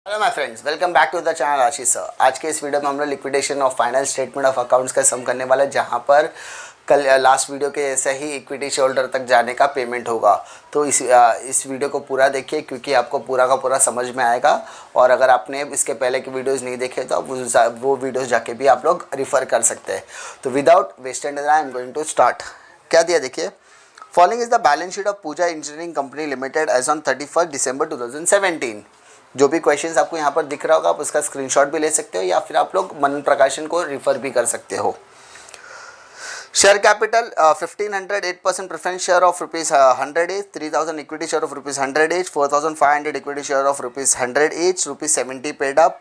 Hello my friends, welcome back to the channel Ashish sir. आज के इस वीडियो में हम लोग liquidation of final statement of accounts का सम करने वाला है, जहां पर कल लास्ट वीडियो के ऐसे ही इक्विटी शेयर होल्डर तक जाने का पेमेंट होगा। तो इस वीडियो को पूरा देखिए, क्योंकि आपको पूरा का पूरा समझ में आएगा। और अगर आपने इसके पहले की वीडियोस नहीं देखे तो आप वो वीडियोस जाके भी आप लोग रिफ़र कर सकते हैं। तो without wasted time I am going to start. क्या दिया देखिए, following is the balance sheet of Pooja engineering company limited as on 31 December 2017। जो भी क्वेश्चंस आपको यहाँ पर दिख रहा होगा आप उसका स्क्रीनशॉट भी ले सकते हो, या फिर आप लोग मनन प्रकाशन को रिफर भी कर सकते हो। Share capital 1500 8% preference share of ₹100 each, 3000 equity share of ₹100 each, 4500 equity share of ₹100 each, ₹70 paid up,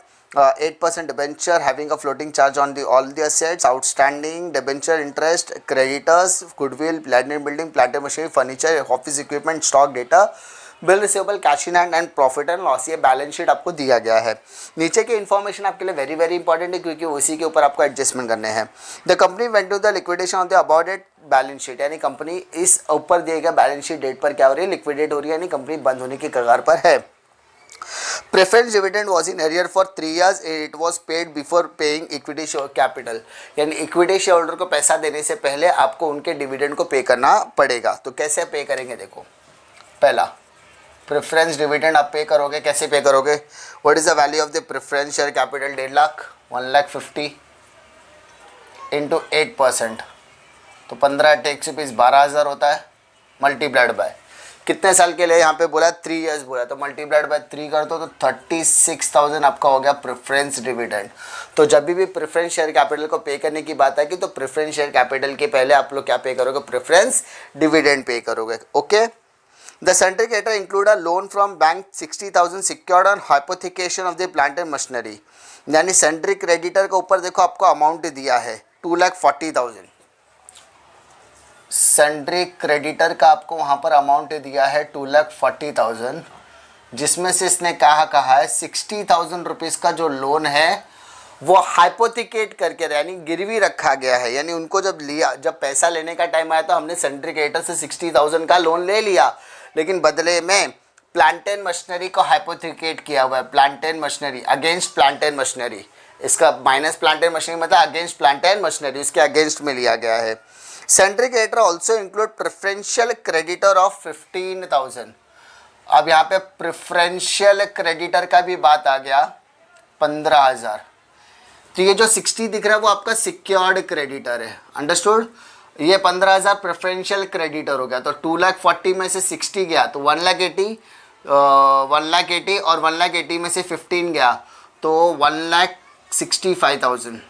8% debenture having a floating charge on all the assets, outstanding debenture interest, creditors, goodwill, plant and building, plant and machinery, furniture, office equipment, stock data, bill receivable, cash in hand and profit and loss. ये balance sheet आपको दिया गया है। नीचे की information आपके लिए very very important है, क्योंकि उसी के ऊपर आपको एडजस्टमेंट करने हैं। The company went to the liquidation of the about date balance sheet, यानी कंपनी इस ऊपर दिए गए बैलेंस शीट डेट पर क्या हो रही है, लिक्विडेट हो रही है, यानी कंपनी बंद होने की कगार पर है। Preference dividend was in arrear for 3 years, it was paid before paying equity share capital, यानी इक्विटी शेयर होल्डर को पैसा देने से पहले आपको उनके डिविडेंड को पे करना पड़ेगा। तो कैसे पे करेंगे देखो, पहला प्रेफरेंस डिविडेंड आप पे करोगे। कैसे पे करोगे, what is the value of the preference share capital 1.5 lakh, 1,50,000 into 8%, तो 15 टैक्स रुपीज़ 12,000 होता है, मल्टीप्लाइड बाय कितने साल के लिए यहाँ पे बोला 3 years बोला, तो मल्टीप्लाइड बाय 3 कर दो तो 36,000 आपका हो गया प्रेफरेंस डिविडेंड। तो जब भी प्रेफरेंस शेयर कैपिटल को पे करने की बात आएगी तो प्रेफरेंस शेयर कैपिटल के पहले आप लोग क्या पे करोगे, प्रेफरेंस डिविडेंड पे करोगे। Okay. The syndicator include a loan from bank 60,000 secured on hypothecation of the plant and machinery, यानी सेंट्री क्रेडिटर के ऊपर देखो आपको अमाउंट दिया है 2,40,000। सेंट्री क्रेडिटर का आपको वहाँ पर अमाउंट दिया है 2,40,000, जिसमें से इसने कहा है 60,000 रुपीज़ का जो लोन है वो हाइपोथिकेट करके, यानी गिरवी रखा गया है। यानी उनको जब पैसा लेने का टाइम आया तो हमने सेंट्री क्रेडिटर से 60,000 का लोन ले लिया, लेकिन बदले में प्लांट एंड मशीनरी को हाइपोथिकेट किया हुआ है। Plant and machinery against plant and machinery, इसका माइनस प्लांट एंड मशीनरी मतलब अगेंस्ट प्लांट एंड मशीनरी, इसके अगेंस्ट में लिया गया है। Sundry creditor also include preferential creditor of 15,000। अब यहाँ पे प्रेफरेंशियल क्रेडिटर का भी बात आ गया 15,000। तो ये जो 60 दिख रहा है वो आपका सिक्योर्ड क्रेडिटर है, अंडरस्टूड। ये 15,000 प्रेफरेंशियल क्रेडिटर हो गया, तो 2,40,000 में से 60 गया तो 1,80,000, 1,80,000 और 1,80,000 में से 15 गया तो 1,65,000।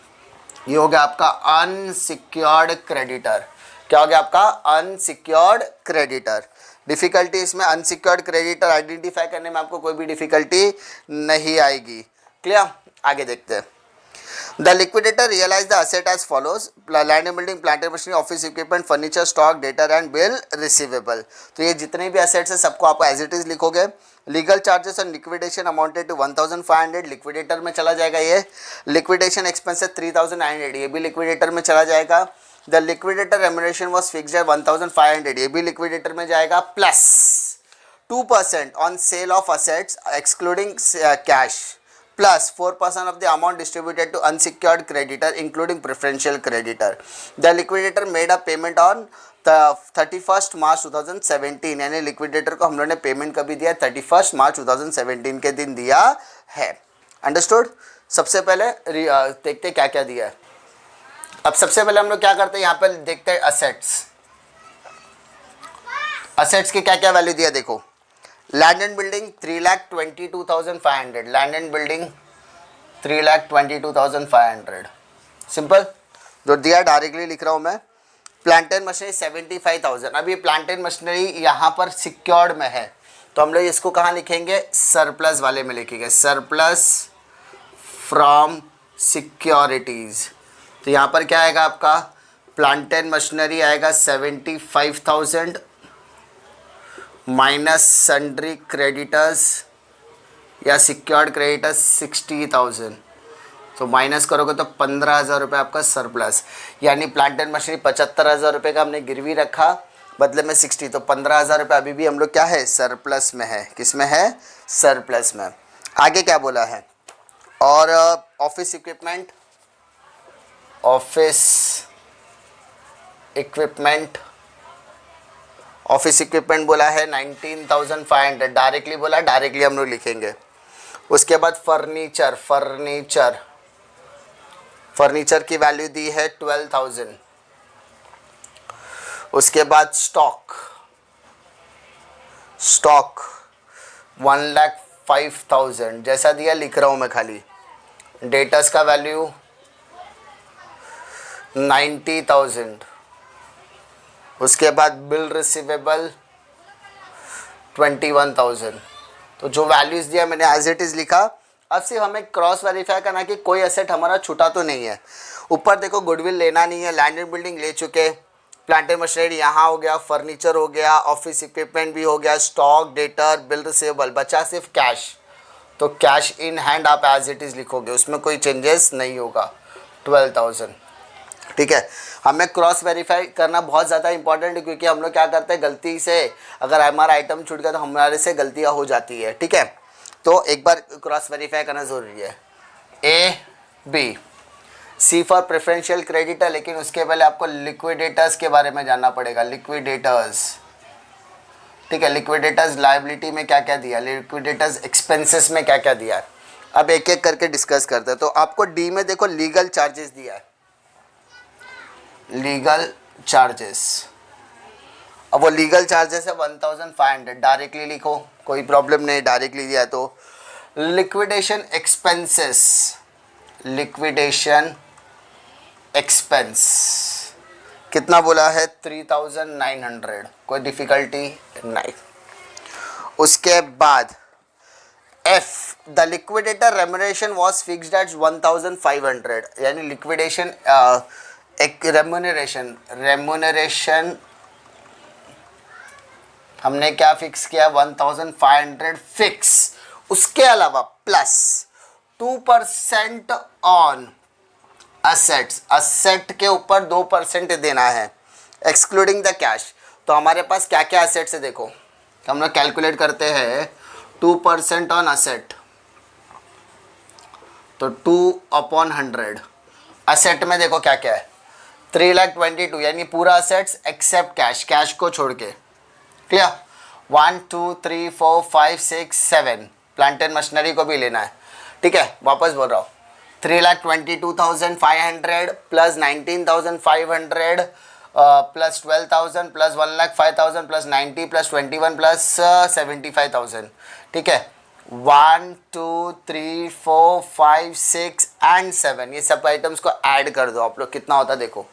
ये हो गया आपका अनसिक्योर्ड क्रेडिटर। क्या हो गया आपका अनसिक्योर्ड क्रेडिटर। डिफिकल्टी इसमें अनसिक्योर्ड क्रेडिटर आइडेंटिफाई करने में आपको कोई भी डिफिकल्टी नहीं आएगी। क्लियर, आगे देखते हैं। The liquidator realized the asset as follows: land and building, plant and machinery, office equipment, furniture, stock, debtor and bill receivable। तो ये जितने भी assets है सबको आप as it is लिखोगे। लीगल चार्जेस और लिक्विडेशन अमाउंटेड टू 1,500, लिक्विडेटर में चला जाएगा। ये लिक्विडेशन एक्सपेंस है 3,900, ये भी लिक्विडेटर में चला जाएगा। The liquidator remuneration was fixed at 1,500, ये भी लिक्विडेटर में जाएगा, plus 2% on sale of assets excluding cash, plus 4% of the amount distributed to unsecured creditor including preferential creditor. The liquidator made a payment on the 31st March 2017, यानी liquidator को हम लोगों ने payment कभी दिया 31 मार्च 2017 के दिन दिया है। अंडरस्टूड। सबसे पहले देखते क्या क्या दिया है। अब सबसे पहले हम लोग क्या करते हैं, यहाँ पर देखते हैं असेट्स। असेट्स की क्या क्या वैल्यू दिया देखो। Land and building 3,22,500, land and building 3,22,500, simple जो दिया डायरेक्टली लिख रहा हूँ मैं। Plant and machinery 75,000। अब ये प्लांट एंड मशीनरी यहाँ पर सिक्योर्ड में है, तो हम लोग इसको कहाँ लिखेंगे, सरप्लस वाले में लिखेंगे, सरप्लस फ्रॉम सिक्योरिटीज़। तो यहाँ पर क्या आएगा आपका, प्लांट एंड मशीनरी आएगा 75,000 माइनस सन्ड्री क्रेडिटर्स या सिक्योर्ड क्रेडिटर्स 60,000, तो माइनस करोगे तो 15,000 रुपये आपका सरप्लस। यानी प्लांट एंड मशीनरी 75,000 रुपये का हमने गिरवी रखा, बदले में 60, तो 15,000 रुपये अभी भी हम लोग क्या है, सरप्लस में है। किस में है, सरप्लस में। आगे क्या बोला है, और office equipment, office equipment, office equipment बोला है 19,500, डायरेक्टली बोला, डायरेक्टली हम लोग लिखेंगे। उसके बाद फर्नीचर, फर्नीचर, फर्नीचर की वैल्यू दी है 12,000। उसके बाद स्टॉक, स्टॉक 1,05,000 जैसा दिया लिख रहा हूं मैं खाली। डेटर्स का वैल्यू 90,000। उसके बाद बिल रिसीवेबल 21,000। तो जो वैल्यूज़ दिया मैंने एज इट इज़ लिखा। अब सिर्फ हमें क्रॉस वेरीफाई करना कि कोई एसेट हमारा छूटा तो नहीं है। ऊपर देखो गुडविल लेना नहीं है, लैंड एंड बिल्डिंग ले चुके, प्लांट एंड मशीनरी यहाँ हो गया, फर्नीचर हो गया, ऑफिस इक्विपमेंट भी हो गया, स्टॉक, डेटर, बिल रिसीवेबल, बचा सिर्फ कैश। तो कैश इन हैंड आप एज इट इज़ लिखोगे, उसमें कोई चेंजेस नहीं होगा, 12,000। ठीक है, हमें क्रॉस वेरीफाई करना बहुत ज़्यादा इंपॉर्टेंट है, क्योंकि हम लोग क्या करते हैं गलती से, अगर हमारा आइटम छूट गया तो हमारे से गलतियाँ हो जाती है। ठीक है, तो एक बार क्रॉस वेरीफाई करना ज़रूरी है। A B C for preferential creditor, लेकिन उसके पहले आपको लिक्विडेटर्स के बारे में जानना पड़ेगा। लिक्विडेटर्स, ठीक है, लिक्विडेटर्स लायबिलिटी में क्या क्या दिया, लिक्विडेटर्स एक्सपेंसेस में क्या क्या दिया है। अब एक एक करके डिस्कस करते हैं। तो आपको डी में देखो लीगल चार्जेस दिया है, लीगल चार्जेस। अब वो लीगल चार्जेस है 1,500, डायरेक्टली लिखो, कोई प्रॉब्लम नहीं, डायरेक्टली दिया तो। लिक्विडेशन एक्सपेंसेस, लिक्विडेशन एक्सपेंस कितना बोला है, 3,900, कोई डिफिकल्टी नहीं। उसके बाद F, the liquidator remuneration was fixed at 1,500, यानी लिक्विडेशन एक रेम्युनरेशन, रेम्युनरेशन हमने क्या फिक्स किया, 1,500 फिक्स। उसके अलावा प्लस 2% ऑन असेट्स, असेट के ऊपर 2% देना है, एक्सक्लूडिंग द कैश। तो हमारे पास क्या क्या असेट्स है देखो, हम लोग कैलकुलेट करते हैं 2% ऑन असेट, तो 2/100। असेट में देखो क्या क्या है, 3,22,000 यानी पूरा असेट्स एक्सेप्ट कैश, कैश को छोड़ के। क्लियर, 1 2 3 4 5 6 7 प्लांट एंड मशीनरी को भी लेना है। ठीक है, वापस बोल रहा हूँ, 3,22,500 plus 19,500 plus 12,000 plus 1,05,000 plus 90 plus 21 plus 75,000। ठीक है, 1 2 3 4 5 6 एंड 7, ये सब आइटम्स को ऐड कर दो आप लोग, कितना होता है देखो,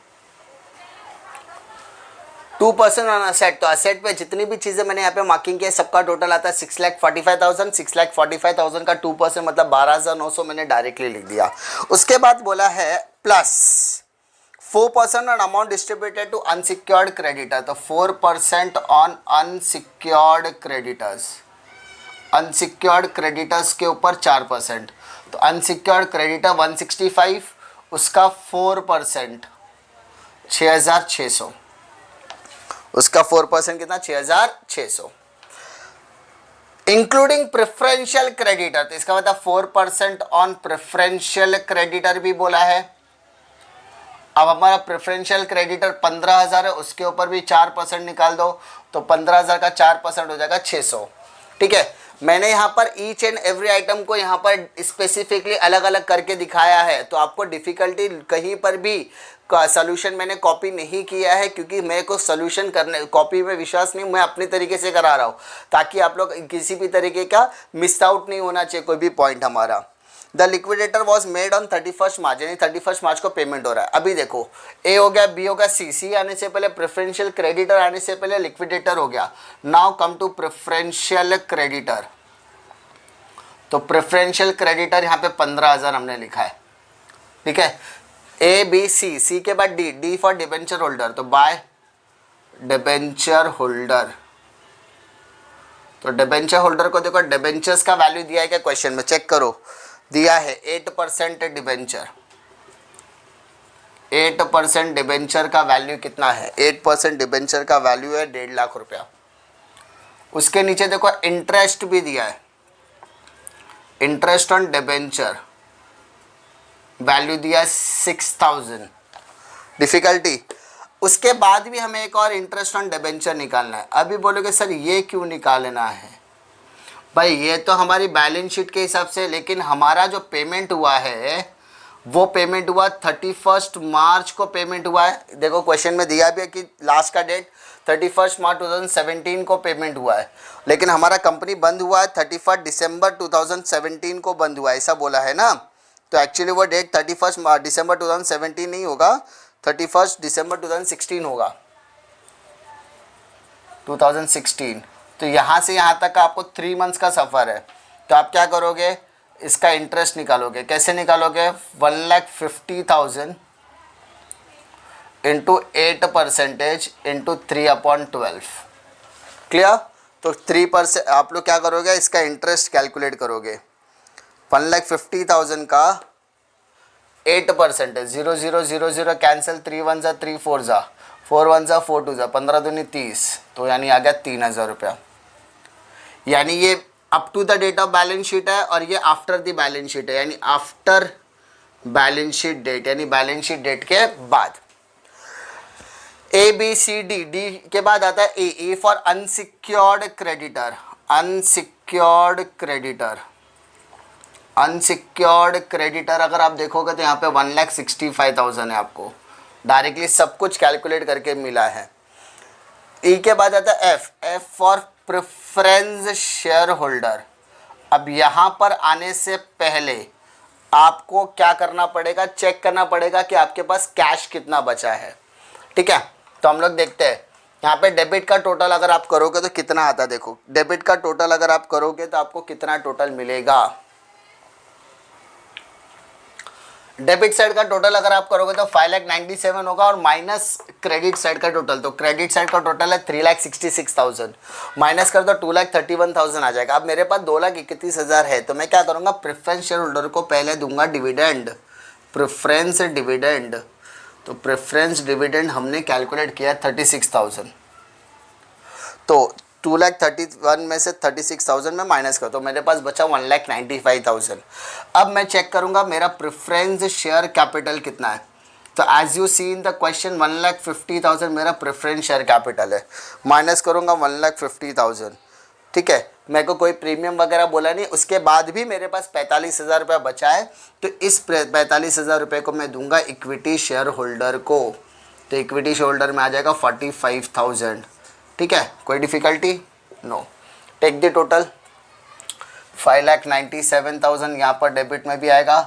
2% ऑन असेट। तो असेट पे जितनी भी चीज़ें मैंने यहाँ पे मार्किंग किया सबका टोटल आता है 6,45,000। 6,45,000 का 2% मतलब 12,900 मैंने डायरेक्टली लिख दिया। उसके बाद बोला है plus 4% on amount distributed to unsecured creditor, तो 4% on unsecured creditors, unsecured creditors के ऊपर 4%। तो अनसिक्योर्ड क्रेडिटर 165, उसका 4% 6,600, उसका 4% कितना, 6,600, इंक्लूडिंग प्रेफरेंशियल क्रेडिटर। तो इसका मतलब 4% ऑन प्रेफरेंशियल क्रेडिटर भी बोला है। अब हमारा प्रेफरेंशियल क्रेडिटर 15,000 है, उसके ऊपर भी 4% निकाल दो, तो 15,000 का 4% हो जाएगा 600। ठीक है, मैंने यहाँ पर ईच एंड एवरी आइटम को यहाँ पर स्पेसिफिकली अलग अलग करके दिखाया है, तो आपको डिफ़िकल्टी कहीं पर भी सोल्यूशन मैंने कॉपी नहीं किया है, क्योंकि मेरे को सोल्यूशन करने कॉपी में विश्वास नहीं, मैं अपनी तरीके से करा रहा हूँ, ताकि आप लोग किसी भी तरीके का मिस आउट नहीं होना चाहिए कोई भी पॉइंट हमारा। The liquidator was made on 31 मार्च, यानी 31 मार्च को पेमेंट हो रहा है। अभी देखो, ए हो गया, बी हो गया, सी आने से पहले प्रेफरेंशियल क्रेडिटर आने से पहले लिक्विडेटर हो गया। Now come to preferential creditor. तो प्रेफरेंशियल क्रेडिटर यहाँ पे 15,000 हमने लिखा है। ठीक है, ए बी सी, सी के बाद D, D for debenture holder, तो बाय डिबेंचर होल्डर। तो डिबेंचर होल्डर को देखो, डिबेंचर्स का वैल्यू दिया है क्या क्वेश्चन में, चेक करो, दिया है 8% डिबेंचर। 8% डिबेंचर का वैल्यू कितना है, 8% डिबेंचर का वैल्यू है 1.5 लाख रुपया। उसके नीचे देखो इंटरेस्ट भी दिया है, इंटरेस्ट ऑन डिबेंचर वैल्यू दिया 6000, डिफ़िकल्टी। उसके बाद भी हमें एक और इंटरेस्ट ऑन डिबेंचर निकालना है। अभी बोलोगे सर ये क्यों निकालना है? भाई ये तो हमारी बैलेंस शीट के हिसाब से, लेकिन हमारा जो पेमेंट हुआ है वो पेमेंट हुआ 31 मार्च को पेमेंट हुआ है। देखो क्वेश्चन में दिया भी है कि लास्ट का डेट 31 मार्च 2017 को पेमेंट हुआ है, लेकिन हमारा कंपनी बंद हुआ है 31 दिसंबर 2017 को बंद हुआ है, ऐसा बोला है ना। तो एक्चुअली वो डेट 31 दिसंबर 2017 नहीं होगा, 31 दिसंबर 2016 होगा, 2016। तो यहाँ से यहाँ तक का आपको 3 मंथ्स का सफ़र है। तो आप क्या करोगे, इसका इंटरेस्ट निकालोगे। कैसे निकालोगे? 1,50,000 इंटू 8% इंटू 3/12। क्लियर? तो 3% आप लोग क्या करोगे, इसका इंटरेस्ट कैलकुलेट करोगे। 1,50,000 का 8% 0 0 0 0 कैंसिल, 3 1 जा 3 4 जा 4 1 जा 4 2 जा 15 दूनी 30, तो यानी आ गया 3,000 रुपया। यानी ये up to the date of balance sheet है और ये आफ्टर द बैलेंस शीट है, यानी आफ्टर बैलेंस शीट डेट, यानी बैलेंस शीट डेट के बाद। A B C D, D के बाद आता है A for unsecured creditor. Unsecured creditor, unsecured creditor अगर आप देखोगे तो यहाँ पे 1,65,000 है, आपको डायरेक्टली सब कुछ कैलकुलेट करके मिला है। ई के बाद आता है F, F for preference share holder. अब यहाँ पर आने से पहले आपको क्या करना पड़ेगा, चेक करना पड़ेगा कि आपके पास कैश कितना बचा है। ठीक है, तो हम लोग देखते हैं यहाँ पे डेबिट का टोटल अगर आप करोगे तो कितना आता है। देखो डेबिट का टोटल अगर आप करोगे तो आपको कितना टोटल मिलेगा। डेबिट साइड का टोटल अगर आप करोगे तो 5,97,000 होगा और माइनस क्रेडिट साइड का टोटल, तो क्रेडिट साइड का टोटल है 3,66,000, माइनस कर दो 2,31,000 आ जाएगा। अब मेरे पास 2,31,000 है, तो मैं क्या करूँगा, प्रेफरेंस शेयर होल्डर को पहले दूंगा डिविडेंड, प्रेफरेंस डिविडेंड। तो प्रेफरेंस डिविडेंड हमने कैलकुलेट किया 36,000, तो 2,31,000 में से 36,000 में माइनस कर, तो मेरे पास बचा 1,95,000। अब मैं चेक करूंगा मेरा प्रेफरेंस शेयर कैपिटल कितना है। तो as you see in the question 1,50,000 मेरा प्रेफरेंस शेयर कैपिटल है, माइनस करूंगा 1,50,000। ठीक है, मेरे को कोई प्रीमियम वगैरह बोला नहीं। उसके बाद भी मेरे पास 45,000 रुपये बचा है, तो इस 45,000 रुपये को मैं दूंगा इक्विटी शेयर होल्डर को। तो इक्विटी शेयर होल्डर में आ जाएगा 45,000। ठीक है, कोई difficulty? No. Take the total 5,97,000 यहाँ पर डेबिट में भी आएगा,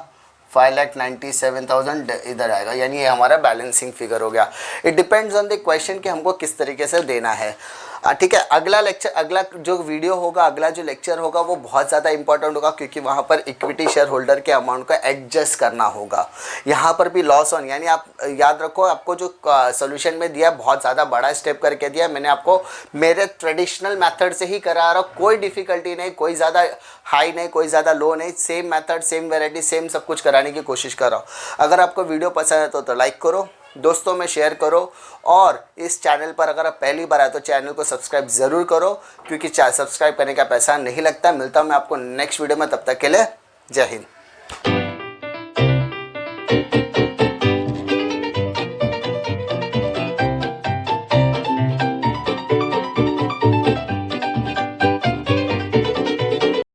5,97,000 इधर आएगा, यानी ये हमारा बैलेंसिंग फिगर हो गया। It depends on the question कि हमको किस तरीके से देना है। ठीक है, अगला लेक्चर, अगला जो वीडियो होगा, अगला जो लेक्चर होगा वो बहुत ज़्यादा इंपॉर्टेंट होगा, क्योंकि वहाँ पर इक्विटी शेयर होल्डर के अमाउंट को एडजस्ट करना होगा। यहाँ पर भी लॉस ऑन, यानी आप याद रखो, आपको जो सोल्यूशन में दिया बहुत ज़्यादा बड़ा स्टेप करके दिया। मैंने आपको मेरे ट्रेडिशनल मेथड से ही करा रहा हूँ, कोई डिफ़िकल्टी नहीं, कोई ज़्यादा हाई नहीं, कोई ज़्यादा लो नहीं, same method, same variety, same सब कुछ कराने की कोशिश कर रहा हूँ। अगर आपको वीडियो पसंद है तो लाइक करो, दोस्तों में शेयर करो, और इस चैनल पर अगर आप पहली बार आए तो चैनल को सब्सक्राइब ज़रूर करो, क्योंकि सब्सक्राइब करने का पैसा नहीं लगता। मिलता हूँ मैं आपको नेक्स्ट वीडियो में, तब तक के लिए जय हिंद।